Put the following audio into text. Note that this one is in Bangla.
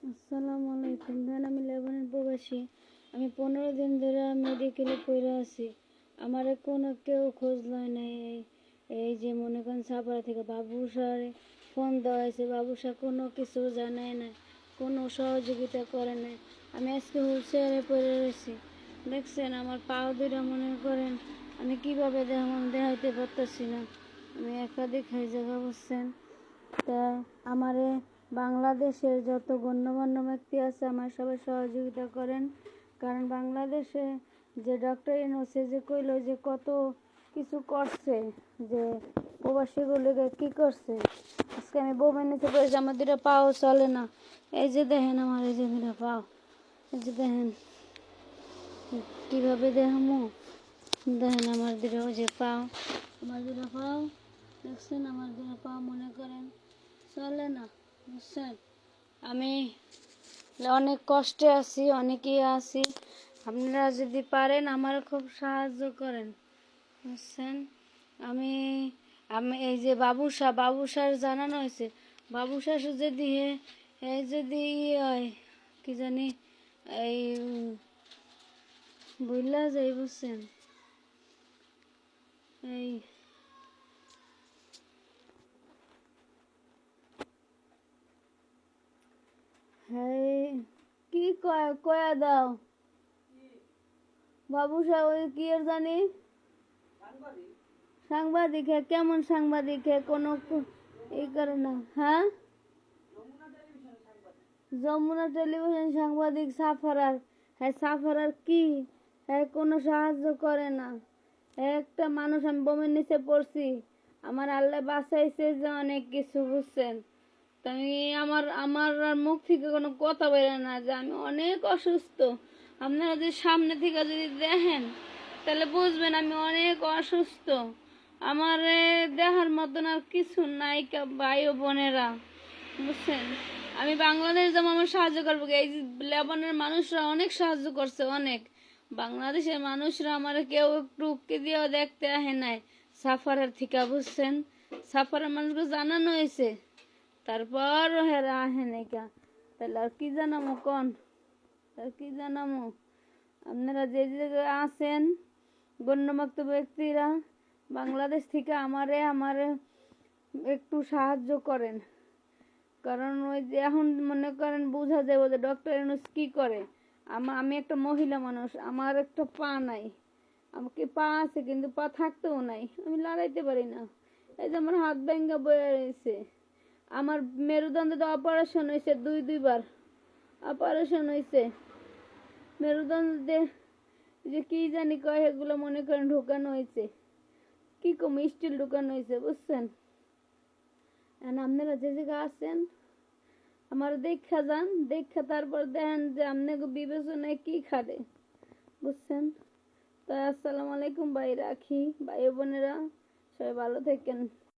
আসসালামু আলাইকুম। আমি লেবানন প্রবাসী। আমি 15 দিন ধরে মেডিকেলে পড়ে আছি। আমার কোনো কেউ খোঁজ লয় নাই। এই যে মনে করেন সাপাড়া থেকে বাবু স্যার ফোন দেওয়া হয়েছে, বাবু স্যার কোনো কিছু জানায় না, কোনো সহযোগিতা করে নাই। আমি আজকে হুইল চেয়ারে পড়ে রয়েছি, দেখছেন আমার পাও দুটা মনে করেন আমি কীভাবে দেখাইতে পারতেছি না। আমি একাধিক হাই জায়গা বসছেন। তা আমারে বাংলাদেশের যত গণ্যমান্য ব্যক্তি আছে আমার সবাই সহযোগিতা করেন, কারণ বাংলাদেশে যে ডক্টর ইউনূস যে কইলো যে কত কিছু করছে, যে প্রবাসীগুলোকে কি করছে। আজকে আমি বউমের নিচে পড়েছি, আমার দুটো পাও চলে না। এই যে দেখেন আমার এই যে দুটো পাও, এই যে দেখেন কীভাবে দেখামো, দেখেন আমার দুটো ওই যে পাও, আমার দুটো পাও দেখছেন, আমার দুটো পাও মনে করেন চলে না, বুঝছেন। আমি অনেক কষ্টে আছি, অনেকেই আছি। আপনারা যদি পারেন আমার খুব সাহায্য করেন, বুঝছেন। আমি আমি এই যে বাবুসার জানানো হয়েছে, বাবুসার যদি এই যদি হয় কি জানি এই বুঝলা যাই, বুঝছেন। এই হ্যাঁ কি কয়া দাও বাবুসা, ওই কি আর জানি সাংবাদিক কেমন সাংবাদিক কোনো এই করে না। হ্যাঁ, যমুনা টেলিভিশন সাংবাদিক সাফারার। হ্যাঁ সাফারার কি, হ্যাঁ কোনো সাহায্য করে না। একটা মানুষ, আমি বোমের নিচে পড়ছি, আমার আল্লাহ বাঁচাইছে যে অনেক কিছু, বুঝছেন। তাই আমার আমার আর মুখ থেকে কোনো কথা বেরোয় না যে আমি অনেক অসুস্থ। আপনারা যদি সামনে থেকে যদি দেখেন তাহলে বুঝবেন আমি অনেক অসুস্থ। আমার দেখার মতন আর কিছু নাই ভাই ও বোনেরা, বুঝছেন। আমি বাংলাদেশ যেমন আমার সাহায্য করবো, এই লেবাননের মানুষরা অনেক সাহায্য করছে, অনেক। বাংলাদেশের মানুষরা আমার কেউ একটু উক্তি দিয়েও দেখতে আহে নাই সাফারের থেকে, বুঝছেন। সাফারের মানুষকে জানানো হয়েছে, তারপর হেরা আহে নাই কা। তাহলে আর কি জানামো কন, আর কি জানামো। আপনারা যে জায়গায় আছেন গণ্যমান্য ব্যক্তিরা বাংলাদেশ থেকে আমারে একটু সাহায্য করেন, কারণ ওই যে এখন মনে করেন বোঝা যাবে যে ডক্টর ইউনূস কি করে। আমি একটা মহিলা মানুষ, আমার একটা পা নাই, আমাকে পা আছে কিন্তু পা থাকতেও নাই, আমি লড়াইতে পারি না। এই যে আমার হাত ভেঙে বয়ে রয়েছে, আমার মেরুদণ্ডে অপারেশন হয়েছে, দুইবার অপারেশন হয়েছে মেরুদণ্ডে, যে কি জানি কয় এগুলো মনে করেন ঢোকানো হয়েছে, কি কম স্টিল ঢোকানো হয়েছে, বুঝছেন। আপনারা যে জায়গায় আছেন আমার দেখা যান, দেখা তারপর দেখেন যে আপনাকে বিবেচনায় কি খাটে, বুঝছেন। তো আসসালামু আলাইকুম ভাই, রাখি। ভাই বোনেরা সবাই ভালো থাকেন।